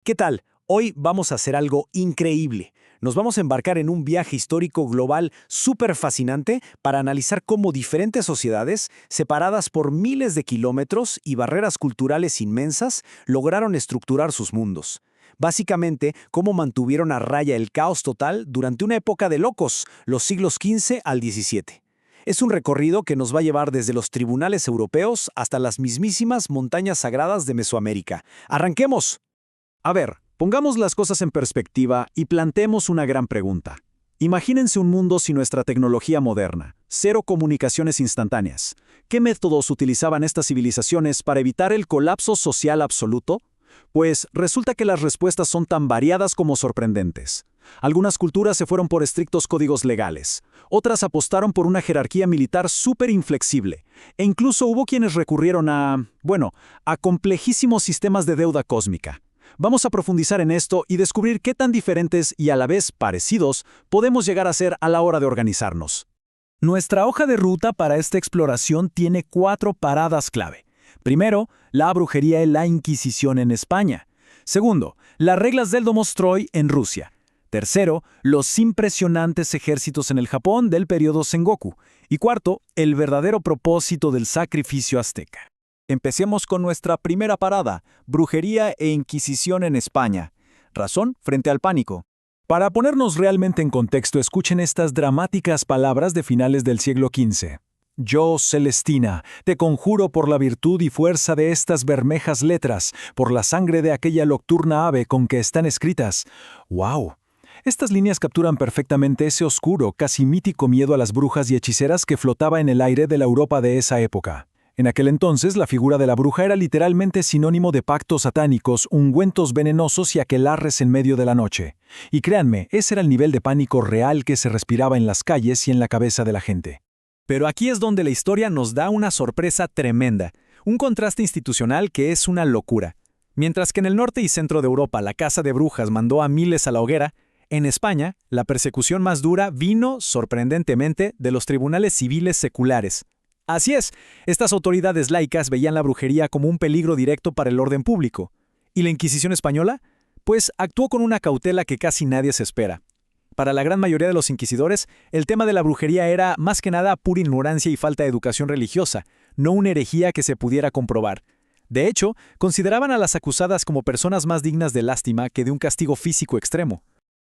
¿Qué tal? Hoy vamos a hacer algo increíble. Nos vamos a embarcar en un viaje histórico global súper fascinante para analizar cómo diferentes sociedades, separadas por miles de kilómetros y barreras culturales inmensas, lograron estructurar sus mundos. Básicamente, cómo mantuvieron a raya el caos total durante una época de locos, los siglos XV al XVII. Es un recorrido que nos va a llevar desde los tribunales europeos hasta las mismísimas montañas sagradas de Mesoamérica. ¡Arranquemos! A ver, pongamos las cosas en perspectiva y planteemos una gran pregunta. Imagínense un mundo sin nuestra tecnología moderna, cero comunicaciones instantáneas. ¿Qué métodos utilizaban estas civilizaciones para evitar el colapso social absoluto? Pues resulta que las respuestas son tan variadas como sorprendentes. Algunas culturas se fueron por estrictos códigos legales, otras apostaron por una jerarquía militar súper inflexible, e incluso hubo quienes recurrieron a complejísimos sistemas de deuda cósmica. Vamos a profundizar en esto y descubrir qué tan diferentes y a la vez parecidos podemos llegar a ser a la hora de organizarnos. Nuestra hoja de ruta para esta exploración tiene 4 paradas clave. Primero, la brujería y la Inquisición en España. Segundo, las reglas del Domus Troy en Rusia. Tercero, los impresionantes ejércitos en el Japón del periodo Sengoku. Y cuarto, el verdadero propósito del sacrificio azteca. Empecemos con nuestra primera parada, brujería e Inquisición en España. Razón frente al pánico. Para ponernos realmente en contexto, escuchen estas dramáticas palabras de finales del siglo XV. Yo, Celestina, te conjuro por la virtud y fuerza de estas bermejas letras, por la sangre de aquella nocturna ave con que están escritas. ¡Wow! Estas líneas capturan perfectamente ese oscuro, casi mítico miedo a las brujas y hechiceras que flotaba en el aire de la Europa de esa época. En aquel entonces, la figura de la bruja era literalmente sinónimo de pactos satánicos, ungüentos venenosos y aquelarres en medio de la noche. Y créanme, ese era el nivel de pánico real que se respiraba en las calles y en la cabeza de la gente. Pero aquí es donde la historia nos da una sorpresa tremenda, un contraste institucional que es una locura. Mientras que en el norte y centro de Europa la caza de brujas mandó a miles a la hoguera, en España, la persecución más dura vino, sorprendentemente, de los tribunales civiles seculares. Así es, estas autoridades laicas veían la brujería como un peligro directo para el orden público. ¿Y la Inquisición española? Pues actuó con una cautela que casi nadie se espera. Para la gran mayoría de los inquisidores, el tema de la brujería era, más que nada, pura ignorancia y falta de educación religiosa, no una herejía que se pudiera comprobar. De hecho, consideraban a las acusadas como personas más dignas de lástima que de un castigo físico extremo.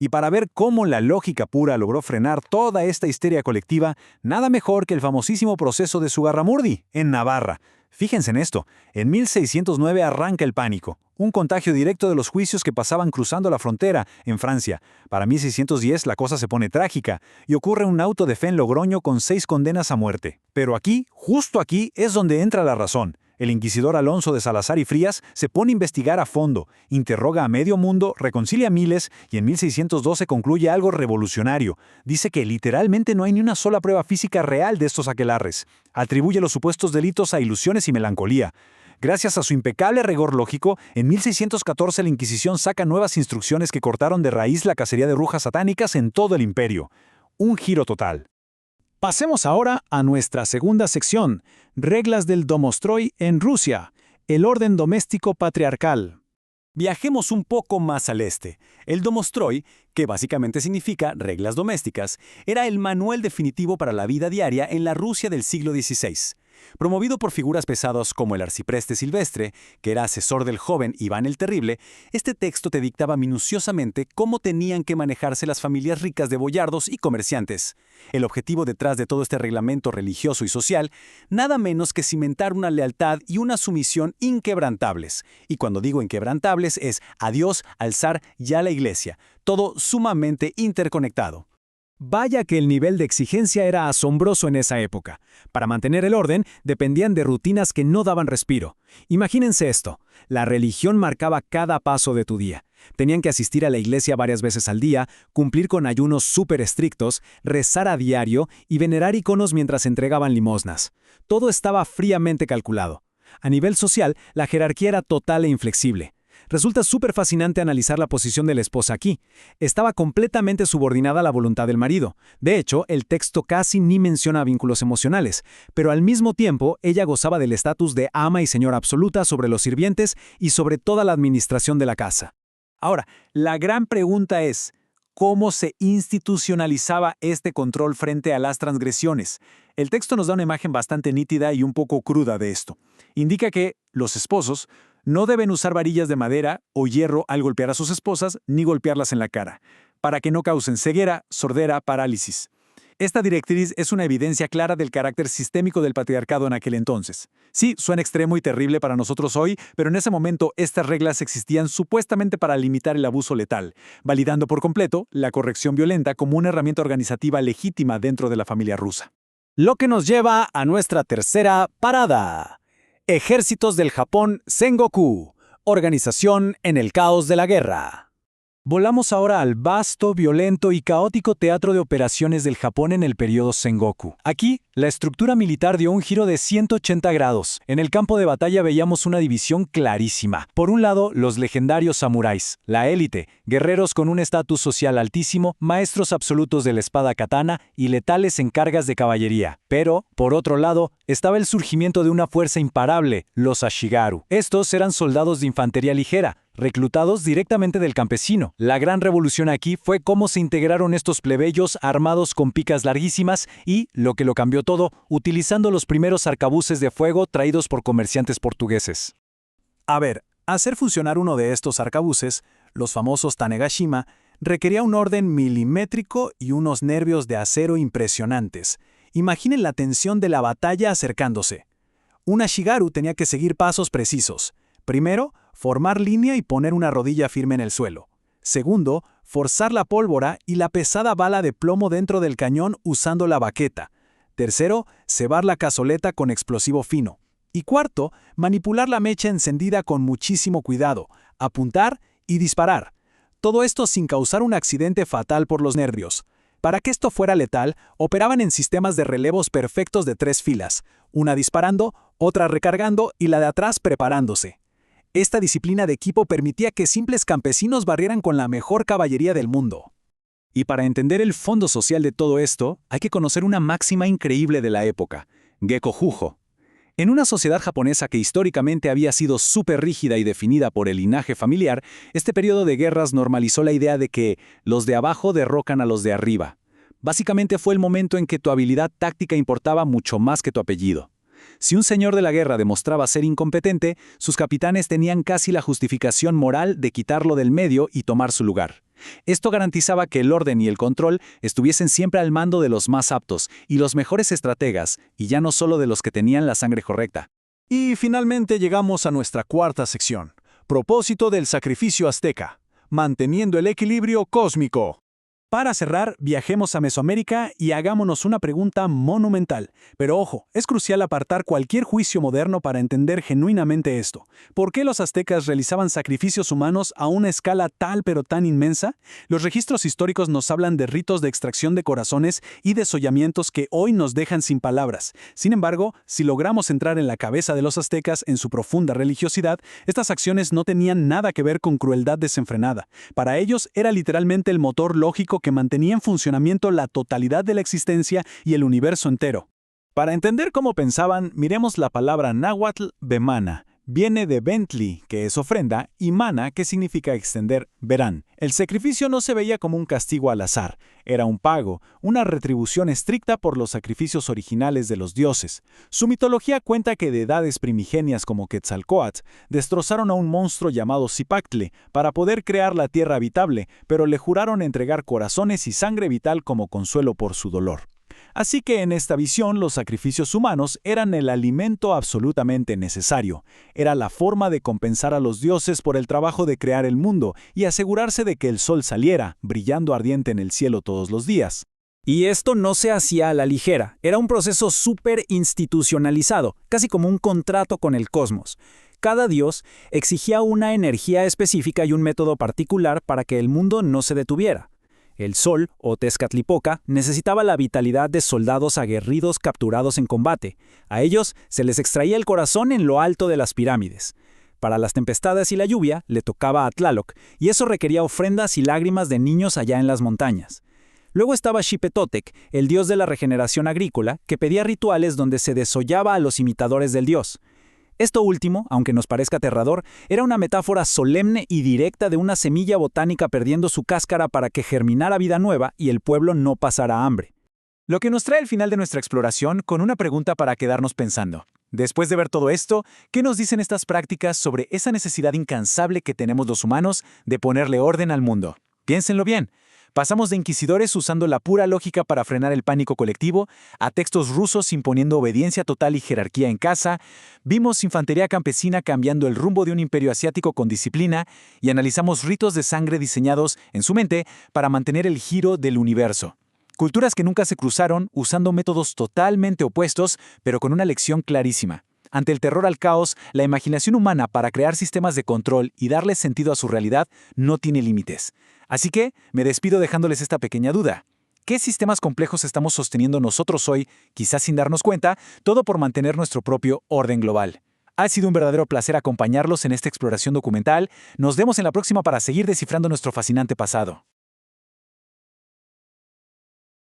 Y para ver cómo la lógica pura logró frenar toda esta histeria colectiva, nada mejor que el famosísimo proceso de Zugarramurdi, en Navarra. Fíjense en esto, en 1609 arranca el pánico, un contagio directo de los juicios que pasaban cruzando la frontera, en Francia. Para 1610 la cosa se pone trágica, y ocurre un auto de fe en Logroño con 6 condenas a muerte. Pero aquí, justo aquí, es donde entra la razón. El inquisidor Alonso de Salazar y Frías se pone a investigar a fondo, interroga a medio mundo, reconcilia a miles y en 1612 concluye algo revolucionario. Dice que literalmente no hay ni una sola prueba física real de estos aquelarres. Atribuye los supuestos delitos a ilusiones y melancolía. Gracias a su impecable rigor lógico, en 1614 la Inquisición saca nuevas instrucciones que cortaron de raíz la cacería de brujas satánicas en todo el imperio. Un giro total. Pasemos ahora a nuestra segunda sección, reglas del Domus Troy en Rusia, el orden doméstico patriarcal. Viajemos un poco más al este. El Domus Troy, que básicamente significa reglas domésticas, era el manual definitivo para la vida diaria en la Rusia del siglo XVI. Promovido por figuras pesadas como el arcipreste Silvestre, que era asesor del joven Iván el Terrible, este texto te dictaba minuciosamente cómo tenían que manejarse las familias ricas de boyardos y comerciantes. El objetivo detrás de todo este reglamento religioso y social, nada menos que cimentar una lealtad y una sumisión inquebrantables. Y cuando digo inquebrantables es a Dios, al zar y a la iglesia, todo sumamente interconectado. Vaya que el nivel de exigencia era asombroso en esa época. Para mantener el orden, dependían de rutinas que no daban respiro. Imagínense esto, la religión marcaba cada paso de tu día. Tenían que asistir a la iglesia varias veces al día, cumplir con ayunos súper estrictos, rezar a diario y venerar iconos mientras entregaban limosnas. Todo estaba fríamente calculado. A nivel social, la jerarquía era total e inflexible. Resulta súper fascinante analizar la posición de la esposa aquí. Estaba completamente subordinada a la voluntad del marido. De hecho, el texto casi ni menciona vínculos emocionales, pero al mismo tiempo ella gozaba del estatus de ama y señora absoluta sobre los sirvientes y sobre toda la administración de la casa. Ahora, la gran pregunta es, ¿cómo se institucionalizaba este control frente a las transgresiones? El texto nos da una imagen bastante nítida y un poco cruda de esto. Indica que los esposos no deben usar varillas de madera o hierro al golpear a sus esposas ni golpearlas en la cara, para que no causen ceguera, sordera, parálisis. Esta directriz es una evidencia clara del carácter sistémico del patriarcado en aquel entonces. Sí, suena extremo y terrible para nosotros hoy, pero en ese momento estas reglas existían supuestamente para limitar el abuso letal, validando por completo la corrección violenta como una herramienta organizativa legítima dentro de la familia rusa. Lo que nos lleva a nuestra tercera parada. Ejércitos del Japón Sengoku. Organización en el caos de la guerra. Volamos ahora al vasto, violento y caótico teatro de operaciones del Japón en el periodo Sengoku. Aquí, la estructura militar dio un giro de 180 grados. En el campo de batalla veíamos una división clarísima. Por un lado, los legendarios samuráis, la élite, guerreros con un estatus social altísimo, maestros absolutos de la espada katana y letales en cargas de caballería. Pero, por otro lado, estaba el surgimiento de una fuerza imparable, los Ashigaru. Estos eran soldados de infantería ligera, reclutados directamente del campesino. La gran revolución aquí fue cómo se integraron estos plebeyos armados con picas larguísimas y, lo que lo cambió todo, utilizando los primeros arcabuces de fuego traídos por comerciantes portugueses. A ver, hacer funcionar uno de estos arcabuces, los famosos Tanegashima, requería un orden milimétrico y unos nervios de acero impresionantes. Imaginen la tensión de la batalla acercándose. Un Ashigaru tenía que seguir pasos precisos. Primero, formar línea y poner una rodilla firme en el suelo. Segundo, forzar la pólvora y la pesada bala de plomo dentro del cañón usando la baqueta. Tercero, cebar la cazoleta con explosivo fino. Y cuarto, manipular la mecha encendida con muchísimo cuidado, apuntar y disparar. Todo esto sin causar un accidente fatal por los nervios. Para que esto fuera letal, operaban en sistemas de relevos perfectos de 3 filas, una disparando, otra recargando y la de atrás preparándose. Esta disciplina de equipo permitía que simples campesinos barrieran con la mejor caballería del mundo. Y para entender el fondo social de todo esto, hay que conocer una máxima increíble de la época, Gekojujo. En una sociedad japonesa que históricamente había sido súper rígida y definida por el linaje familiar, este periodo de guerras normalizó la idea de que los de abajo derrocan a los de arriba. Básicamente fue el momento en que tu habilidad táctica importaba mucho más que tu apellido. Si un señor de la guerra demostraba ser incompetente, sus capitanes tenían casi la justificación moral de quitarlo del medio y tomar su lugar. Esto garantizaba que el orden y el control estuviesen siempre al mando de los más aptos y los mejores estrategas, y ya no solo de los que tenían la sangre correcta. Y finalmente llegamos a nuestra cuarta sección. Propósito del sacrificio azteca. Manteniendo el equilibrio cósmico. Para cerrar, viajemos a Mesoamérica y hagámonos una pregunta monumental. Pero ojo, es crucial apartar cualquier juicio moderno para entender genuinamente esto. ¿Por qué los aztecas realizaban sacrificios humanos a una escala tal pero tan inmensa? Los registros históricos nos hablan de ritos de extracción de corazones y desollamientos que hoy nos dejan sin palabras. Sin embargo, si logramos entrar en la cabeza de los aztecas en su profunda religiosidad, estas acciones no tenían nada que ver con crueldad desenfrenada. Para ellos era literalmente el motor lógico que mantenía en funcionamiento la totalidad de la existencia y el universo entero. Para entender cómo pensaban, miremos la palabra náhuatl bemana. Viene de Bentley, que es ofrenda, y mana, que significa extender. Verán, el sacrificio no se veía como un castigo al azar. Era un pago, una retribución estricta por los sacrificios originales de los dioses. Su mitología cuenta que deidades primigenias como Quetzalcóatl destrozaron a un monstruo llamado Zipactle para poder crear la tierra habitable, pero le juraron entregar corazones y sangre vital como consuelo por su dolor. Así que en esta visión los sacrificios humanos eran el alimento absolutamente necesario. Era la forma de compensar a los dioses por el trabajo de crear el mundo y asegurarse de que el sol saliera, brillando ardiente en el cielo todos los días. Y esto no se hacía a la ligera, era un proceso súper institucionalizado, casi como un contrato con el cosmos. Cada dios exigía una energía específica y un método particular para que el mundo no se detuviera. El sol, o Tezcatlipoca, necesitaba la vitalidad de soldados aguerridos capturados en combate. A ellos se les extraía el corazón en lo alto de las pirámides. Para las tempestades y la lluvia le tocaba a Tlaloc, y eso requería ofrendas y lágrimas de niños allá en las montañas. Luego estaba Xipetotec, el dios de la regeneración agrícola, que pedía rituales donde se desollaba a los imitadores del dios. Esto último, aunque nos parezca aterrador, era una metáfora solemne y directa de una semilla botánica perdiendo su cáscara para que germinara vida nueva y el pueblo no pasara hambre. Lo que nos trae el final de nuestra exploración con una pregunta para quedarnos pensando. Después de ver todo esto, ¿qué nos dicen estas prácticas sobre esa necesidad incansable que tenemos los humanos de ponerle orden al mundo? Piénsenlo bien. Pasamos de inquisidores usando la pura lógica para frenar el pánico colectivo, a textos rusos imponiendo obediencia total y jerarquía en casa, vimos infantería campesina cambiando el rumbo de un imperio asiático con disciplina y analizamos ritos de sangre diseñados, en su mente, para mantener el giro del universo. Culturas que nunca se cruzaron usando métodos totalmente opuestos, pero con una lección clarísima. Ante el terror al caos, la imaginación humana para crear sistemas de control y darles sentido a su realidad no tiene límites. Así que, me despido dejándoles esta pequeña duda. ¿Qué sistemas complejos estamos sosteniendo nosotros hoy, quizás sin darnos cuenta, todo por mantener nuestro propio orden global? Ha sido un verdadero placer acompañarlos en esta exploración documental. Nos vemos en la próxima para seguir descifrando nuestro fascinante pasado.